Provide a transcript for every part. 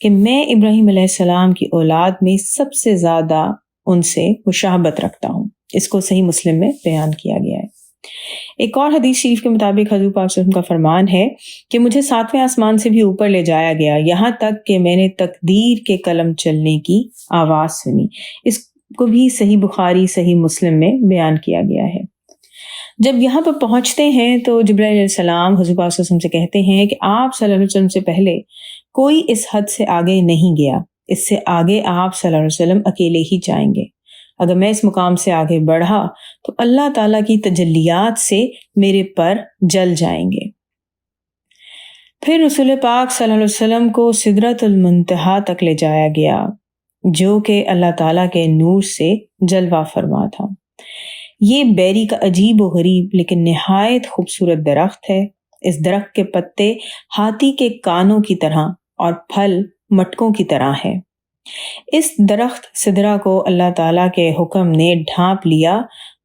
کہ میں ابراہیم علیہ السلام کی اولاد میں سب سے زیادہ ان سے مشابہت رکھتا ہوں۔ اس کو صحیح مسلم میں بیان کیا گیا ہے۔ ایک اور حدیث شریف کے مطابق حضور پاک صلی اللہ علیہ وسلم کا فرمان ہے کہ مجھے 7ویں آسمان سے بھی اوپر لے جایا گیا، یہاں تک کہ میں نے تقدیر کے قلم چلنے کی آواز سنی۔ اس کو بھی صحیح بخاری صحیح مسلم میں بیان کیا گیا ہے۔ جب یہاں پر پہنچتے ہیں تو جبرائیل علیہ السلام حضور پاک صلی اللہ علیہ وسلم سے کہتے ہیں کہ آپ صلی اللہ علیہ وسلم سے پہلے کوئی اس حد سے آگے نہیں گیا، اس سے آگے آپ صلی اللہ علیہ وسلم اکیلے ہی جائیں گے۔ اگر میں اس مقام سے آگے بڑھا تو اللہ تعالیٰ کی تجلیات سے میرے پر جل جائیں گے۔ پھر رسول پاک صلی اللہ علیہ وسلم کو سدرۃ المنتہا تک لے جایا گیا، جو کہ اللہ تعالیٰ کے نور سے جلوہ فرما تھا۔ یہ بیری کا عجیب و غریب لیکن نہایت خوبصورت درخت ہے۔ اس درخت کے پتے ہاتھی کے کانوں کی طرح اور پھل مٹکوں کی طرح ہے۔ اس درخت سدرہ کو اللہ تعالیٰ کے حکم نے ڈھانپ لیا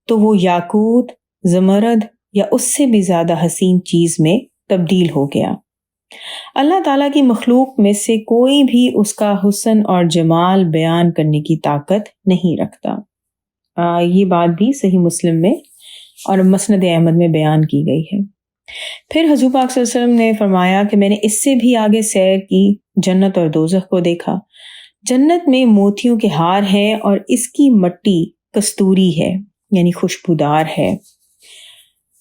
تو وہ یاقوت، زمرد یا اس سے بھی زیادہ حسین چیز میں تبدیل ہو گیا۔ اللہ تعالیٰ کی مخلوق میں سے کوئی بھی اس کا حسن اور جمال بیان کرنے کی طاقت نہیں رکھتا۔ یہ بات بھی صحیح مسلم میں اور مسند احمد میں بیان کی گئی ہے۔ پھر حضور پاک صلی اللہ علیہ وسلم نے فرمایا کہ میں نے اس سے بھی آگے سیر کی، جنت اور دوزخ کو دیکھا۔ جنت میں موتیوں کے ہار ہیں اور اس کی مٹی کستوری ہے، یعنی خوشبودار ہے۔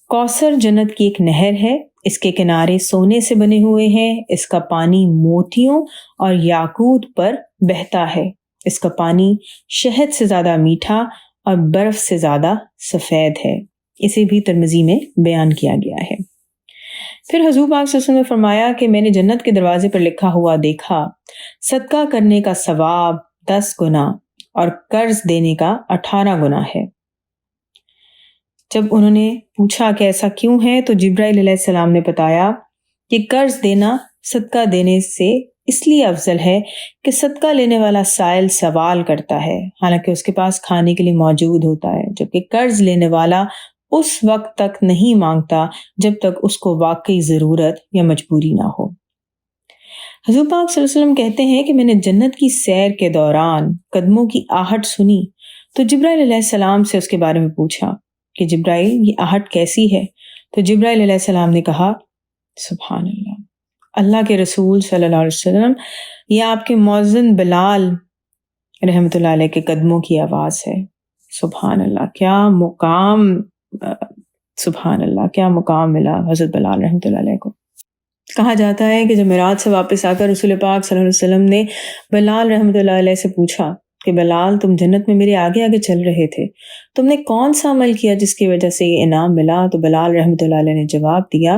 کوثر جنت کی ایک نہر ہے، اس کے کنارے سونے سے بنے ہوئے ہیں، اس کا پانی موتیوں اور یاقوت پر بہتا ہے، اس کا پانی شہد سے زیادہ میٹھا اور برف سے زیادہ سفید ہے۔ اسے بھی ترمذی میں بیان کیا گیا ہے۔ پھر حضور پاک صلی اللہ علیہ وسلم نے فرمایا کہ میں نے جنت کے دروازے پر لکھا ہوا دیکھا، صدقہ کرنے کا ثواب 10 گنا اور قرض دینے کا 18 گنا ہے۔ جب انہوں نے پوچھا کہ ایسا کیوں ہے تو جبرائیل علیہ السلام نے بتایا کہ قرض دینا صدقہ دینے سے اس لیے افضل ہے کہ صدقہ لینے والا سائل سوال کرتا ہے حالانکہ اس کے پاس کھانے کے لیے موجود ہوتا ہے، جبکہ قرض لینے والا اس وقت تک نہیں مانگتا جب تک اس کو واقعی ضرورت یا مجبوری نہ ہو۔ حضور پاک صلی اللہ علیہ وسلم کہتے ہیں کہ میں نے جنت کی سیر کے دوران قدموں کی آہٹ سنی تو جبرائیل علیہ السلام سے اس کے بارے میں پوچھا کہ جبرائیل یہ آہٹ کیسی ہے؟ تو جبرائیل علیہ السلام نے کہا سبحان اللہ، اللہ کے رسول صلی اللہ علیہ وسلم، یہ آپ کے مؤذن بلال رحمۃ اللہ علیہ کے قدموں کی آواز ہے۔ سبحان اللہ، کیا مقام، سبحان اللہ، کیا مقام ملا حضرت بلال رحمۃ اللہ علیہ کو۔ کہا جاتا ہے کہ جب معراج سے واپس آ کر رسول پاک صلی اللہ علیہ وسلم نے بلال رحمۃ اللہ علیہ سے پوچھا کہ بلال تم جنت میں میرے آگے آگے چل رہے تھے، تم نے کون سا عمل کیا جس کی وجہ سے یہ انعام ملا؟ تو بلال رحمۃ اللہ علیہ نے جواب دیا،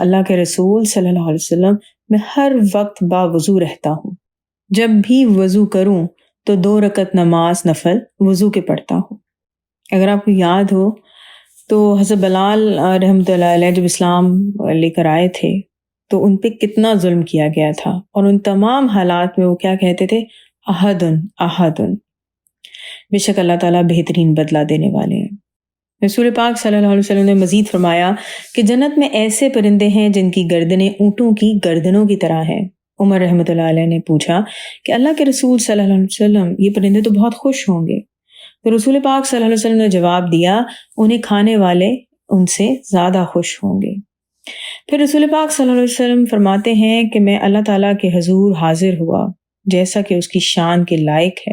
اللہ کے رسول صلی اللہ علیہ وسلم، میں ہر وقت باوضو رہتا ہوں، جب بھی وضو کروں تو 2 رکعت نماز نفل وضو کے پڑھتا ہوں۔ اگر آپ کو یاد ہو تو حضرت بلال رحمۃ اللہ علیہ جب اسلام لے کر آئے تھے تو ان پہ کتنا ظلم کیا گیا تھا، اور ان تمام حالات میں وہ کیا کہتے تھے؟ احدن احدن۔ بے شک اللہ تعالیٰ بہترین بدلہ دینے والے ہیں۔ رسول پاک صلی اللہ علیہ وسلم نے مزید فرمایا کہ جنت میں ایسے پرندے ہیں جن کی گردنیں اونٹوں کی گردنوں کی طرح ہیں۔ عمر رحمۃ اللہ علیہ نے پوچھا کہ اللہ کے رسول صلی اللہ علیہ وسلم، یہ پرندے تو بہت خوش ہوں گے۔ تو رسول پاک صلی اللہ علیہ وسلم نے جواب دیا، انہیں کھانے والے ان سے زیادہ خوش ہوں گے۔ پھر رسول پاک صلی اللہ علیہ وسلم فرماتے ہیں کہ میں اللہ تعالیٰ کے حضور حاضر ہوا جیسا کہ اس کی شان کے لائق ہے،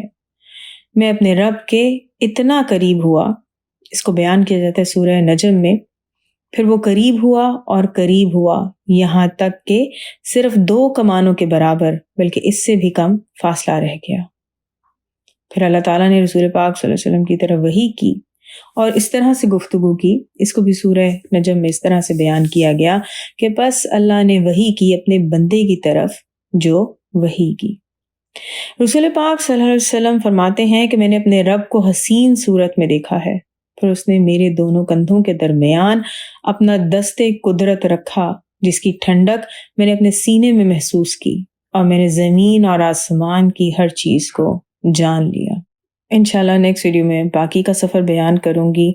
میں اپنے رب کے اتنا قریب ہوا، اس کو بیان کیا جاتا ہے سورہ نجم میں، پھر وہ قریب ہوا اور قریب ہوا یہاں تک کہ صرف 2 کمانوں کے برابر بلکہ اس سے بھی کم فاصلہ رہ گیا۔ پھر اللہ تعالیٰ نے رسول پاک صلی اللہ علیہ وسلم کی طرف وحی کی اور اس طرح سے گفتگو کی، اس کو بھی سورہ نجم میں اس طرح سے بیان کیا گیا کہ پس اللہ نے وحی کی اپنے بندے کی طرف جو وحی کی۔ رسول پاک صلی اللہ علیہ وسلم فرماتے ہیں کہ میں نے اپنے رب کو حسین صورت میں دیکھا ہے، پھر اس نے میرے دونوں کندھوں کے درمیان اپنا دست قدرت رکھا جس کی ٹھنڈک میں نے اپنے سینے میں محسوس کی، اور میں نے زمین اور آسمان کی ہر چیز کو جان لیا۔ انشاءاللہ نیکسٹ ویڈیو میں باقی کا سفر بیان کروں گی۔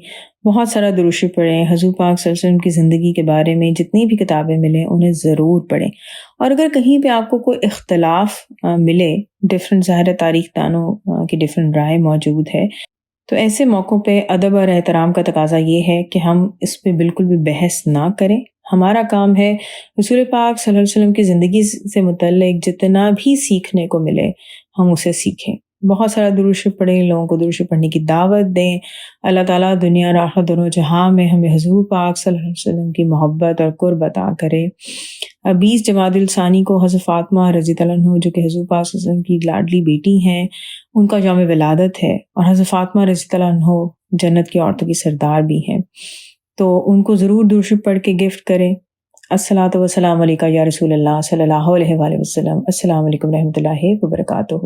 بہت سارا درود شریف پڑھیں، حضور پاک صلی اللہ علیہ وسلم کی زندگی کے بارے میں جتنی بھی کتابیں ملیں انہیں ضرور پڑھیں، اور اگر کہیں پہ آپ کو کوئی اختلاف ملے، ڈیفرنٹ ظاہر تاریخ دانوں کی ڈیفرنٹ رائے موجود ہے، تو ایسے موقعوں پہ ادب اور احترام کا تقاضا یہ ہے کہ ہم اس پہ بالکل بھی بحث نہ کریں۔ ہمارا کام ہے رسول پاک صلی اللہ علیہ وسلم کی زندگی سے متعلق جتنا بھی سیکھنے کو ملے ہم اسے سیکھیں۔ بہت سارا درود شریف پڑھیں، لوگوں کو درود شریف پڑھنے کی دعوت دیں۔ اللہ تعالیٰ دنیا اور آخرت دونوں جہاں میں ہمیں حضور پاک صلی اللہ علیہ وسلم کی محبت اور قرب عطا کرے۔ 20 جمادی الثانی کو حضرت فاطمہ رضی اللہ عنہ جو کہ حضور پاک صلی اللہ علیہ وسلم کی لاڈلی بیٹی ہیں، ان کا یوم ولادت ہے، اور حضرت فاطمہ رضی اللہ عنہ جنت کی عورتوں کی سردار بھی ہیں، تو ان کو ضرور درود شریف پڑھ کے گفٹ کریں۔ الصلاۃ والسلام علیکہ یا رسول اللہ صلی اللہ علیہ وآلہ وسلم۔ السلام علیکم رحمۃ اللہ وبرکاتہ۔